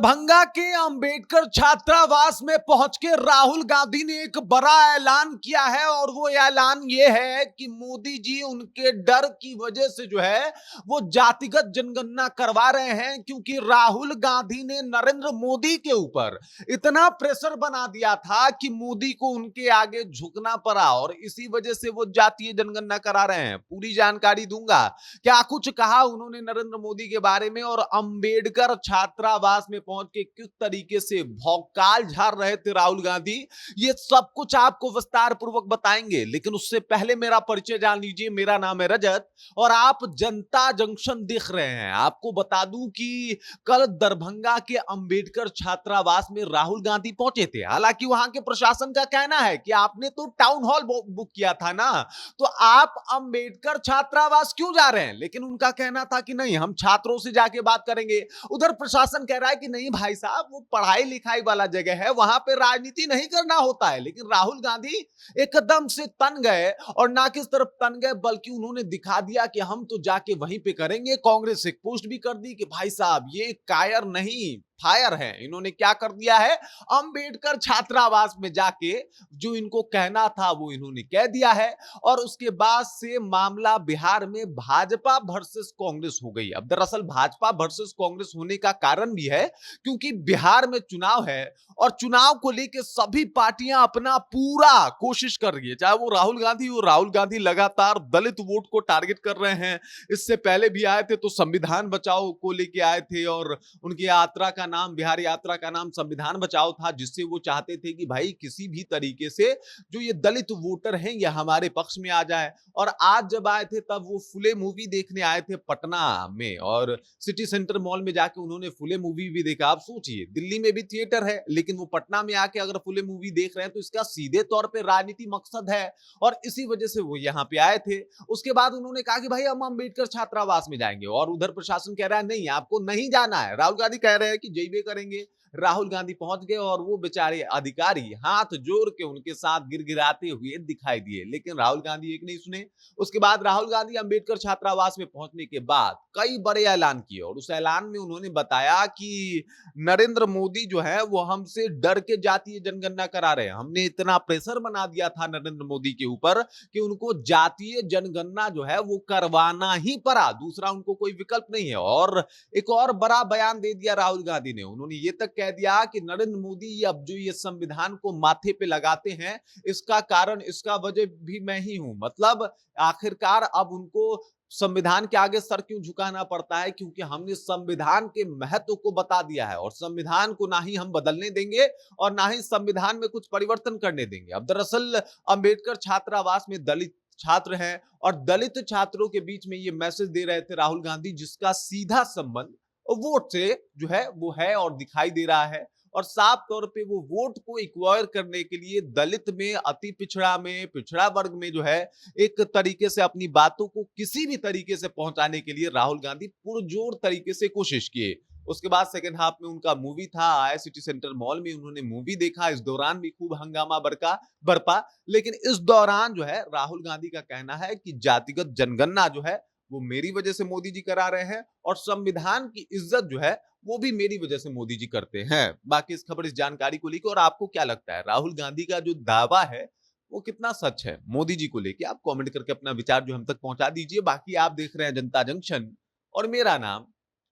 दरभंगा के अंबेडकर छात्रावास में पहुंच के राहुल गांधी ने एक बड़ा ऐलान किया है और वो ऐलान ये है कि मोदी जी उनके डर की वजह से जो है वो जातिगत जनगणना करवा रहे हैं, क्योंकि राहुल गांधी ने नरेंद्र मोदी के ऊपर इतना प्रेशर बना दिया था कि मोदी को उनके आगे झुकना पड़ा और इसी वजह से वो जातीय जनगणना करा रहे हैं। पूरी जानकारी दूंगा। क्या कुछ कहा उन्होंने नरेंद्र मोदी के बारे में और अंबेडकर छात्रावास में पहुंच के किस तरीके से भौकाल झाड़ रहे थे राहुल गांधी, ये सब कुछ आपको विस्तार पूर्वक बताएंगे। लेकिन उससे पहले मेरा परिचय जान लीजिए। मेरा नाम है रजत और आप जनता जंक्शन देख रहे हैं। आपको बता दूं कि कल दरभंगा के अंबेडकर छात्रावास में राहुल गांधी पहुंचे थे। हालांकि वहां के प्रशासन का कहना है कि आपने तो टाउन हॉल बुक किया था ना, तो आप अंबेडकर छात्रावास क्यों जा रहे हैं। लेकिन उनका कहना था कि नहीं, हम छात्रों से जाके बात करेंगे। उधर प्रशासन कह रहा है कि नहीं भाई साहब, वो पढ़ाई लिखाई वाला जगह है, वहां पे राजनीति नहीं करना होता है। लेकिन राहुल गांधी एकदम से तन गए और ना किस तरफ तन गए, बल्कि उन्होंने दिखा दिया कि हम तो जाके वहीं पे करेंगे। कांग्रेस एक पोस्ट भी कर दी कि भाई साहब ये कायर नहीं फायर है। इन्होंने क्या कर दिया है, अंबेडकर छात्रावास में जाके जो इनको कहना था वो इन्होंने कह दिया है। और उसके बाद से मामला बिहार में भाजपा वर्सेस कांग्रेस हो गई। अब दरअसल भाजपा वर्सेस कांग्रेस होने का कारण भी है क्योंकि बिहार में चुनाव है और चुनाव को लेकर सभी पार्टियां अपना पूरा कोशिश कर रही है। चाहे वो राहुल गांधी हो, राहुल गांधी लगातार दलित वोट को टारगेट कर रहे हैं। इससे पहले भी आए थे तो संविधान बचाओ को लेके आए थे और उनकी यात्रा का नाम, बिहार यात्रा का नाम संविधान बचाओ था, जिससे वो चाहते थे कि भाई किसी भी तरीके से जो ये दलित वोटर हैं ये हमारे पक्ष में आ जाए। और आज जब आए थे तब वो फुले मूवी देखने आए थे पटना में और सिटी सेंटर मॉल में जाके उन्होंने फुले मूवी भी देखा। आप सोचिए, दिल्ली में भी थिएटर है लेकिन वो पटना में आके अगर फुले मूवी देख रहे हैं तो इसका सीधे तौर पे राजनीति मकसद है और इसी वजह से वो यहाँ पे आए थे। उसके बाद उन्होंने कहा कि भाई हम अंबेडकर छात्रावास में जाएंगे और उधर प्रशासन कह रहा है नहीं, आपको नहीं जाना है। राहुल गांधी कह रहे हैं कि जइबे करेंगे। राहुल गांधी पहुंच गए और वो बेचारे अधिकारी हाथ जोड़ के उनके साथ गिड़गिड़ाते हुए दिखाई दिए, लेकिन राहुल गांधी एक नहीं सुने। उसके बाद राहुल गांधी अंबेडकर छात्रावास में पहुंचने के बाद कई बड़े ऐलान किए और उस ऐलान में उन्होंने बताया कि नरेंद्र मोदी जो है वो हमसे डर के जातीय जनगणना करा रहे हैं। हमने इतना प्रेशर बना दिया था नरेंद्र मोदी के ऊपर कि उनको जातीय जनगणना जो है वो करवाना ही पड़ा, दूसरा उनको कोई विकल्प नहीं है। और एक और बड़ा बयान दे दिया राहुल गांधी ने। उन्होंने ये तक कह दिया कि नरेंद्र मोदी अब जो ये संविधान को माथे पे लगाते हैं, इसका कारण, इसका वजह भी मैं ही हूं। मतलब आखिरकार अब उनको संविधान के आगे सर क्यों झुकाना पड़ता है, क्योंकि हमने संविधान के महत्व को बता दिया है और संविधान को ना ही हम बदलने देंगे और ना ही संविधान में कुछ परिवर्तन करने देंगे। अब दरअसल अंबेडकर छात्रावास में दलित छात्र हैं और दलित छात्रों के बीच में ये मैसेज दे रहे थे राहुल गांधी, जिसका सीधा संबंध वोट से जो है वो है और दिखाई दे रहा है। और साफ तौर पे वो वोट को एक्वायर करने के लिए दलित में, अति पिछड़ा में, पिछड़ा वर्ग में जो है एक तरीके से अपनी बातों को किसी भी तरीके से पहुंचाने के लिए राहुल गांधी पुरजोर तरीके से कोशिश किए। उसके बाद सेकंड हाफ में उनका मूवी था, आया सिटी सेंटर मॉल में, उन्होंने मूवी देखा। इस दौरान भी खूब हंगामा बरपा। लेकिन इस दौरान जो है राहुल गांधी का कहना है कि जातिगत जनगणना जो है वो मेरी वजह से मोदी जी करा रहे हैं और संविधान की इज्जत जो है वो भी मेरी वजह से मोदी जी करते हैं। बाकी इस खबर, इस जानकारी को लेकर और आपको क्या लगता है, राहुल गांधी का जो दावा है वो कितना सच है मोदी जी को लेकर, आप कमेंट करके अपना विचार जो हम तक पहुंचा दीजिए। बाकी आप देख रहे हैं जनता जंक्शन और मेरा नाम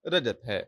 रजत है।